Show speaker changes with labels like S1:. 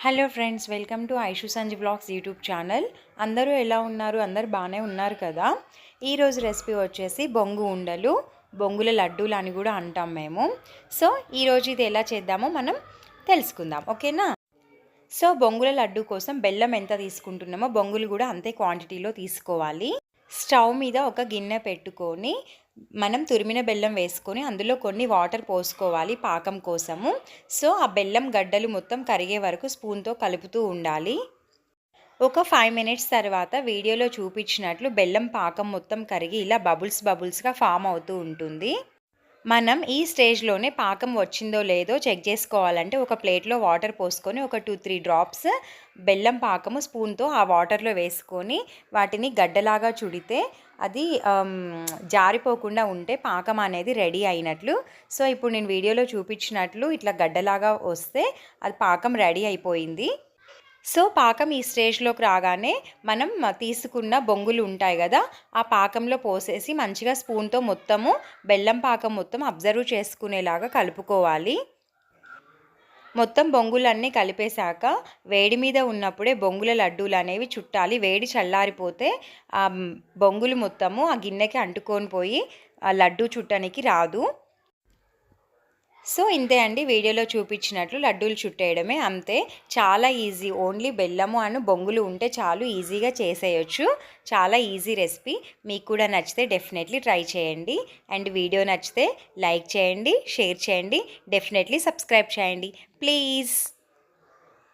S1: Hello friends, welcome to Aishu Sanji vlogs YouTube channel. అందరూ ఎలా ఉన్నారు? అందరూ బాగానే ఉన్నారు కదా. ఈరోజు రెసిపీ వచ్చేసి బొంగు ఉండలు, బొంగుల లడ్డూలు అని కూడా అంటాం మేము. సో ఈరోజు ఇది ఎలా చేద్దామో మనం తెలుసుకుందాం, ఓకేనా. సో బొంగుల లడ్డు కోసం బెల్లం ఎంత తీసుకుంటున్నామో బొంగులు కూడా అంతే క్వాంటిటీలో తీసుకోవాలి. స్టవ్ మీద ఒక గిన్నె పెట్టుకొని మనం తురిమిన బెల్లం వేసుకొని అందులో కొన్ని వాటర్ పోసుకోవాలి పాకం కోసము. సో ఆ బెల్లం గడ్డలు మొత్తం కరిగే వరకు స్పూన్తో కలుపుతూ ఉండాలి. ఒక 5 మినిట్స్ తర్వాత వీడియోలో చూపించినట్లు బెల్లం పాకం మొత్తం కరిగి ఇలా బబుల్స్గా ఫామ్ అవుతూ ఉంటుంది. మనం ఈ స్టేజ్లోనే పాకం వచ్చిందో లేదో చెక్ చేసుకోవాలంటే ఒక ప్లేట్లో వాటర్ పోసుకొని ఒక 2-3 డ్రాప్స్ బెల్లం పాకము స్పూన్తో ఆ వాటర్లో వేసుకొని వాటిని గడ్డలాగా చుడితే అది జారిపోకుండా ఉంటే పాకం అనేది రెడీ అయినట్లు. సో ఇప్పుడు నేను వీడియోలో చూపించినట్లు ఇట్లా గడ్డలాగా వస్తే అది పాకం రెడీ అయిపోయింది. సో పాకం ఈ స్టేజ్లోకి రాగానే మనం తీసుకున్న బొంగులు ఉంటాయి కదా, ఆ పాకంలో పోసేసి మంచిగా స్పూన్తో మొత్తము బెల్లం పాకం మొత్తం అబ్జర్వ్ చేసుకునేలాగా కలుపుకోవాలి. మొత్తం బొంగులన్నీ కలిపేశాక వేడి మీద ఉన్నప్పుడే బొంగుల లడ్డూలు అనేవి చుట్టాలి. వేడి చల్లారిపోతే ఆ బొంగులు మొత్తము ఆ గిన్నెకి అంటుకొని పోయి ఆ లడ్డూ చుట్టనికి రాదు. సో ఇంతే అండి, వీడియోలో చూపించినట్లు లడ్డూలు చుట్టేయడమే, అంతే. చాలా ఈజీ. ఓన్లీ బెల్లము అను బొంగులు ఉంటే చాలు, ఈజీగా చేసేయచ్చు. చాలా ఈజీ రెసిపీ. మీకు కూడా నచ్చితే డెఫినెట్లీ ట్రై చేయండి. అండ్ వీడియో నచ్చితే లైక్ చేయండి, షేర్ చేయండి, డెఫినెట్లీ సబ్స్క్రైబ్ చేయండి ప్లీజ్.